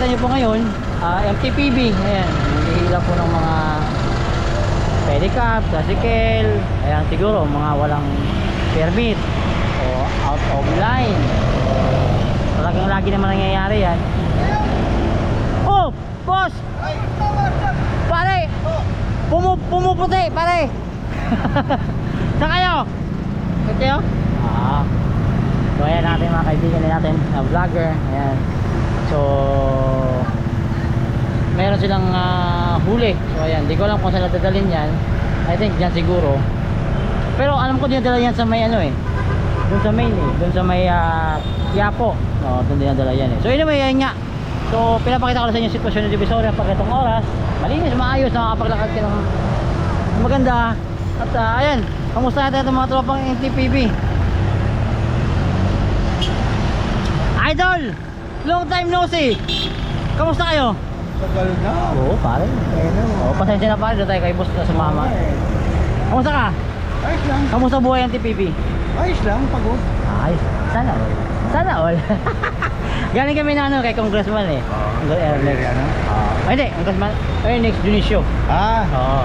makikita nyo po ngayon, MTPB. Ayan, hihila po ng mga pedicab, tricycle. Ayan, siguro mga walang permit o out of line. Talagang lagi naman nangyayari yan. Oh, boss! Pare! Pumuputi, pare! Saan kayo? Saan kayo? So ayan natin mga kaibigan natin, vlogger. Ayan. So meron silang huli. So ayan, di ko alam kung saan dadalhin yan. I think dyan siguro. Pero alam ko dinadala yan sa may ano eh, doon sa main eh, doon sa may Quiapo. No, doon dinadala yan eh. So anyway, ayan nga. So pinapakita ko na sa inyo yung sitwasyon ng Divisoria pag itong oras. Malinis, maayos, nakakapaglakad ka ng maganda. At ayan, kamusta natin itong mga tropang NTPB? Idol! Long time no see! Kamusta kayo? Tagal na. Oo, pare. Oo, pasensya na pare, doon tayo kay boss na sumama. Kamusta ka? Ayos lang. Kamusta buhay ang TPB? Ayos lang, pagod. Ay, sana all. Sana all. Galing kami na ano kay Congressman eh. Ernest. Ano? Hindi, Congressman Ernest Junicio. Oo.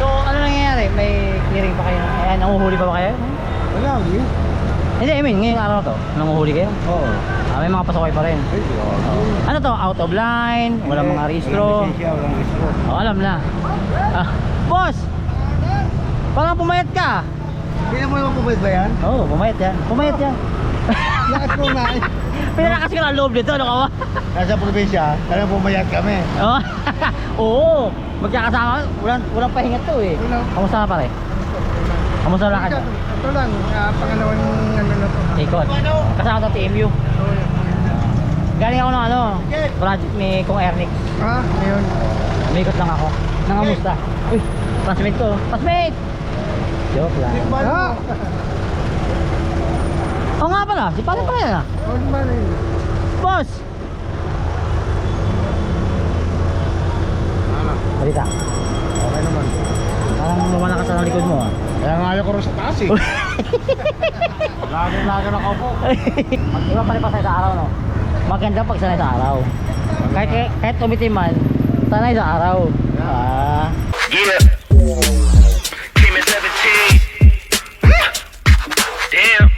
So, ano nangyayari? May clearing pa kayo? Ayan, nanguhuli pa ba kayo? Wala, yun. Hindi, I mean, ngayong araw to, nanguhuli kayo? Oo. May mga pasaway pa rin. Ay, Ano to? Out of line? Walang mga rehistro? Walang lisensya, walang rehistro. Alam na. Boss! Parang pumayat ka. Hindi mo naman pumayad ba yan? Oo, pumayat yan. Pumayat yan. Lakas ko na. Pinalakas ko na loob dito, ano ka ba? Nasa probinsya, talagang pumayad kami. Oo, magkakasama. Walang pahinga to eh. Walang. Kamusta ka pare? Kamusta lang ka? Ito lang, pangalawang ano na po. Ikot. Kasama to TMU. Galing ako ng ano, project ni Kong Ernix. Ngayon. Umikot lang ako. Nangamusta. Uy, classmate ko. Classmate! Joke lang. Oo nga pala, si pare pala yan ah. Boss! Balita. Okay naman. Parang lumala ka sa likod mo ah. Kaya nga ayaw ko rin sa taas eh. Lagi na ako po. Iba pa rin pa sa araw no. Maganda pag sanay sa araw. Kahit umitim man, sanay sa araw. Yeah. Came at 17. Damn.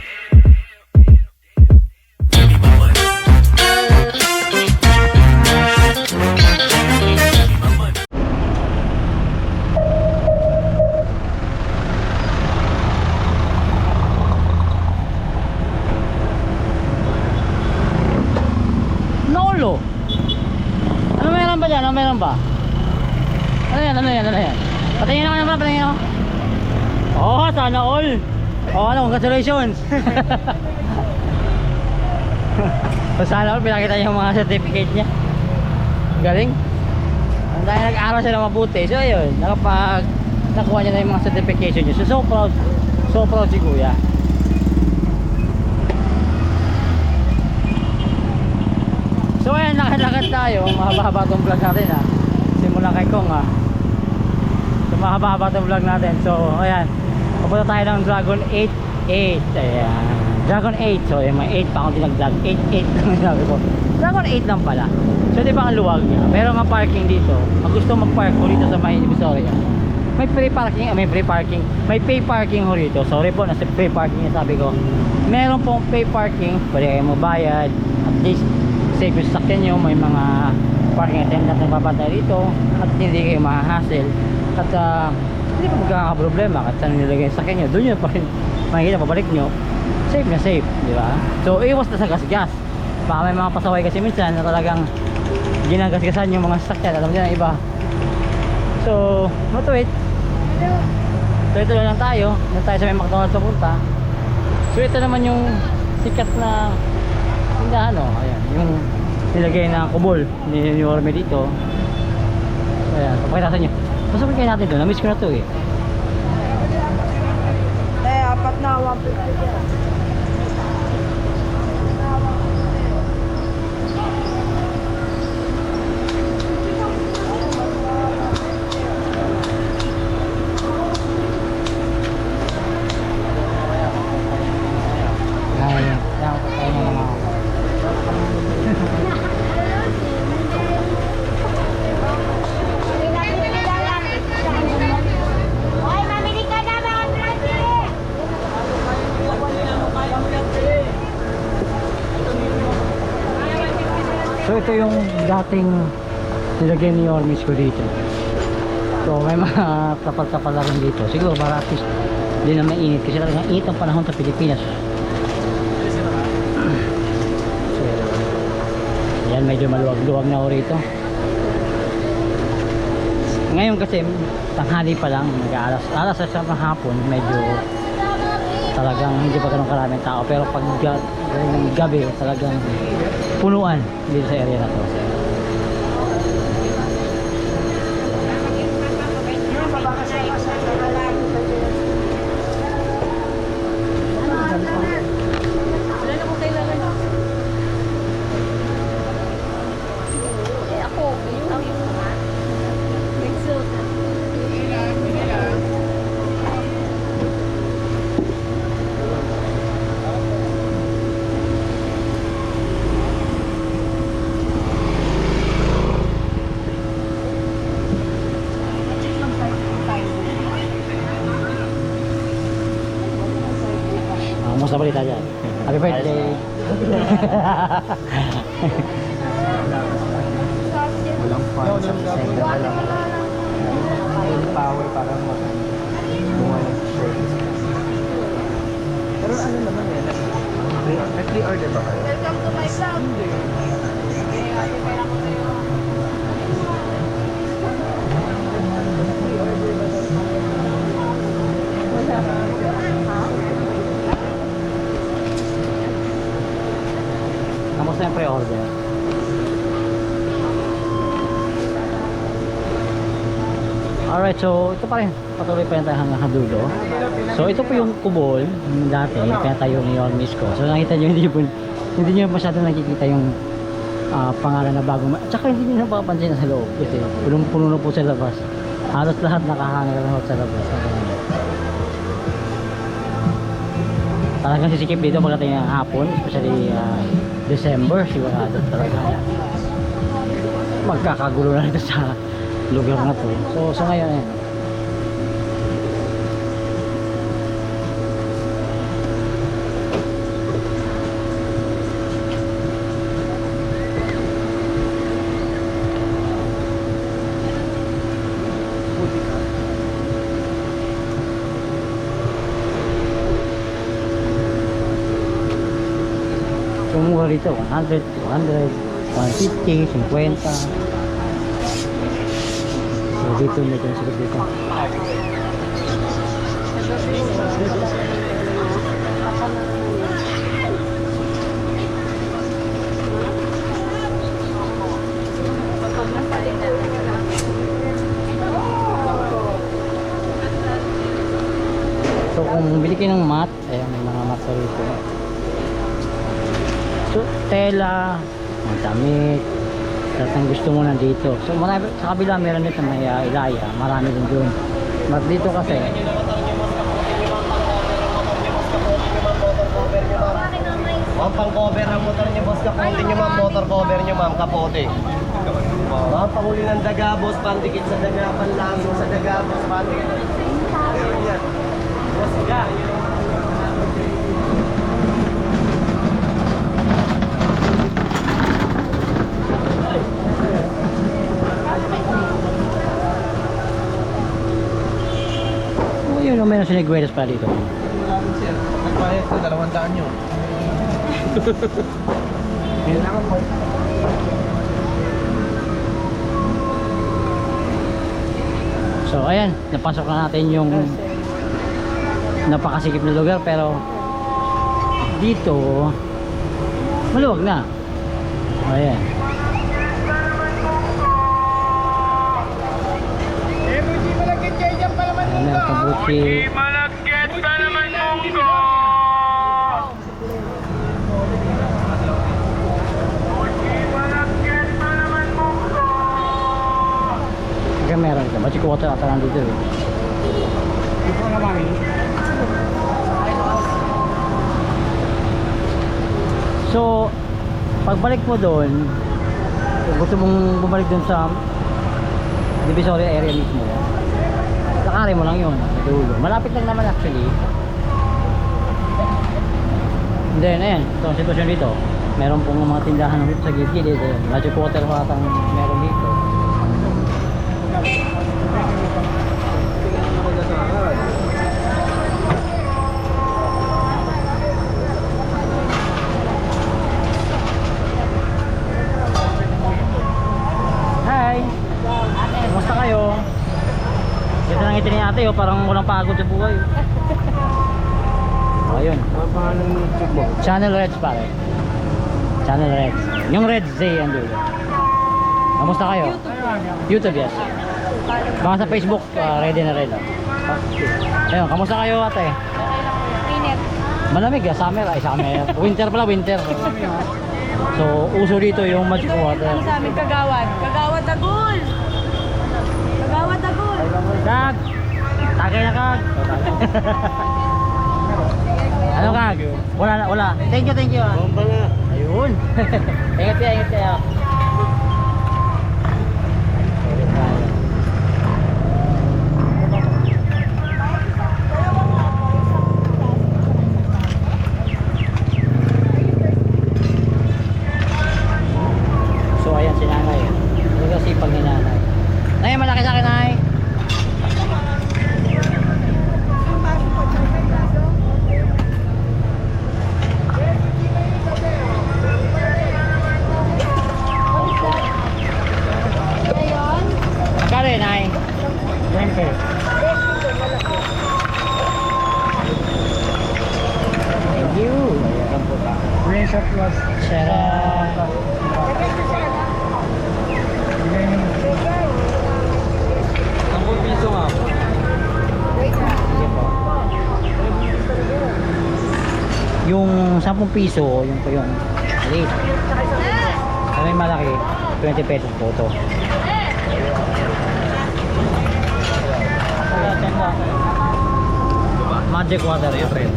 Nolo. Ano meron ba dyan? Ano meron ba? Ano yan? Ano yan? Ano yan? Patingin ako naman, patingin ako. Oh, sana all. Oh, ano, congratulations. So, sana all, pinakita niya yung mga certificate niya. Galing. Ang dahil nag-aral siya na mabuti. So, ayun, nakuha niya na yung mga certification niya. So proud. So proud si Kuya. So ayan, lakad-lakad tayo. Mahaba-haba itong vlog natin ha. Simula kay Kong ha. So mahaba-haba itong vlog natin. So ayan, papunta tayo ng Dragon 8. Ayan, Dragon 8. So ayan, may 8 pa akong dinagdag. 8 lang sabi ko. Dragon 8 lang pala. So di ba ang luwag niya? Meron nga parking dito. Pag gusto mag-park ko dito sa may Divisoria, may free parking, may pay parking ho rito. Sorry po, nasa free parking yung sabi ko. Meron pong pay parking, pwede kayo mabayad. At least safe yung sakyan nyo, may mga parking attendant na papatay dito at hindi kayo mahahassle at hindi ka magkakaproblema at saan nilagay yung sakyan nyo, doon nyo pa rin makikita, pabalik nyo, safe na safe, di ba? So iwas na sa gas-gas. Baka may mga pasaway kasi minsan na talagang ginagasgasan yung mga sakyan, alam nyo na iba. So matuwid. So ito lang tayo sa may McDonald's papunta. So ito naman yung sikat na tindahan, no? Ayan, yung nilagay na kubol ni Orme dito. So ayan, papakita sa inyo. Pasukin kayo natin doon, na-miss ko na to eh. Apat na 150 yan. yung dating nilagay ni Ormis ko dito. So may mga kapal-kapal lang dito. Siguro para at least hindi na mainit kasi talagang init ang panahon sa Pilipinas. So yan, medyo maluwag-luwag na ako rito. Ngayon kasi tanghali pa lang, alas sa ng hapon, medyo talagang hindi pa ganun karaming tao, pero pag gabi talagang punuan dito sa area na to. Sa balita dyan. Happy birthday! Walang fun sa December pa lang. Full power para bunga ng shirt. Pero ano naman eh, may pre-order ba kayo? Welcome to my vlog. Kamusta yung pre-order? Alright, so ito pa rin. Patuloy pa rin tayo hanggang dulo. So ito po yung kubol yung dati, pinatayo ni Ormis ko. So nakita nyo, hindi nyo masyado nakikita yung pangalan na bagong. Tsaka hindi nyo napapansin na sa loob kasi punong-puno na po sa labas. Halos lahat nakahangal na sa labas. Talagang sisikip dito pagdating ng hapon, especially December, sigurado talaga magkakagulo na dito sa lugar na to. So ngayon ayan. So mura dito, 100, 200, 150, 50. So dito medyo siguro dito. So kung bili kayo ng mat, ayan may mga mat rito. So, tela, mga damit, lahat ng gusto mo nandito. So marami, sa kabila meron dito may ilaya, marami din doon. But dito kasi Ma'am, pang-cover ang motor niyo, boss. Kapote niyo, ma'am. Motor cover niyo, ma'am. Kapote. Ma'am, panghuli ng daga, boss. Pandikit sa daga, panlaso sa daga, boss. Pandikit. Meron yan. Boss, daga. oh, yun, may nasinigweras pa dito. Sir, nagbayad ko, 200 nyo. Kailangan po. So ayan, napasok na natin yung napakasikip na lugar, pero dito maluwag na. Ayan. Ayan, meron pang buti. Malagkit pa naman munggo. Malagkit pa naman munggo. Kaya meron ka. Ba't si Kuwata ata nandito eh. Ito na mami. So, pagbalik mo doon, kung gusto mong bumalik doon sa Divisoria area mismo, lakarin mo lang yun, dulo. Malapit lang naman actually. And then, ayan, ito ang sitwasyon dito. Meron pong mga tindahan dito sa gilid. Radyo quarter pa atang meron dito. Hi! Kumusta kayo? Ganda ng ngiti ni ate oh, parang walang pagod sa buhay. Oh, ayun. Ang pangalan ng YouTube mo? Channel Reds pare. Channel Reds. Yung Reds Zay ang dulo. Kamusta kayo? YouTube, yes. Baka sa Facebook, ready na rin. Ayun, kamusta kayo ate? Init. Malamig summer. Winter pala, winter. So, uso dito yung magic water. Ang sa amin kagawad. Kagawad Dagul! Kagawad Dagul! Kag! Tagay na kag! Ano kag? Wala. Thank you. Bomba na. Ayun. Ingat kayo. So ayan si nanay. Ito kasi pag ni nanay. Nay, malaki sa akin nay. Kare nay. 20. Thank you. Ayan po ta. Range of plus. Sarap. 10 piso nga. Sige po. Yung 10 piso, yun po yun. Maliit. Sa may malaki, 20 pesos po ito. Magic water yung 30.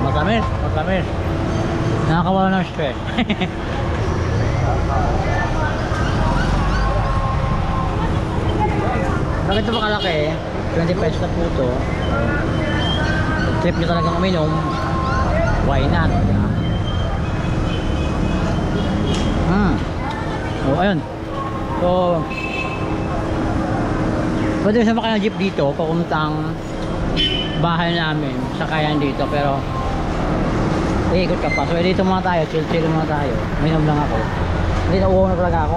Matamis. Nakakawala ng stress. Bakit ito ba kalaki? 20 pesos na po ito. Trip nyo talagang uminom, why not? Oh, ayun. So, pwede sa makain ng jeep dito papuntang bahay namin, sakayan dito, pero iikot ka pa. So dito muna tayo, chill muna tayo. Minom lang ako. Hindi na uhaw na talaga ako.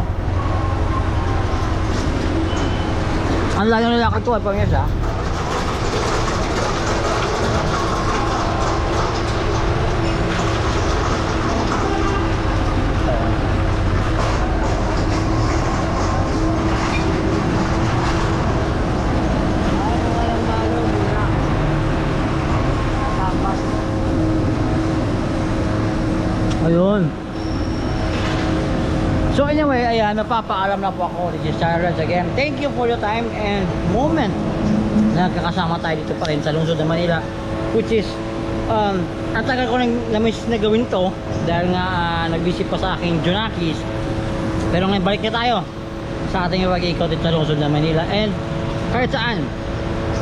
Ang layo ng lakad ko ay pangya's ha. Ayun. So anyway, ayan, napapaalam na po ako. This is Channel Reds again. Thank you for your time and moment. Nagkakasama tayo dito pa rin sa lungsod ng Manila, which is ang tagal ko na-miss na gawin to dahil nga nag-visit pa sa aking Junakis. Pero ngayon balik na tayo sa ating pag-ikot dito sa lungsod ng Manila, and kahit saan,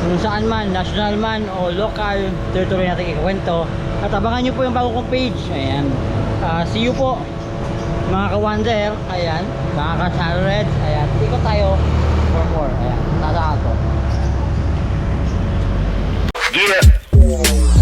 kung saan man, national man o local, tuloy natin ikwento. At abangan nyo po yung bago kong page. Ayan. See you po mga ka-wonder. Ayan, mga ka-Channel Reds. Ayan, ikot tayo for more. Ayan, tata ako. Yeah.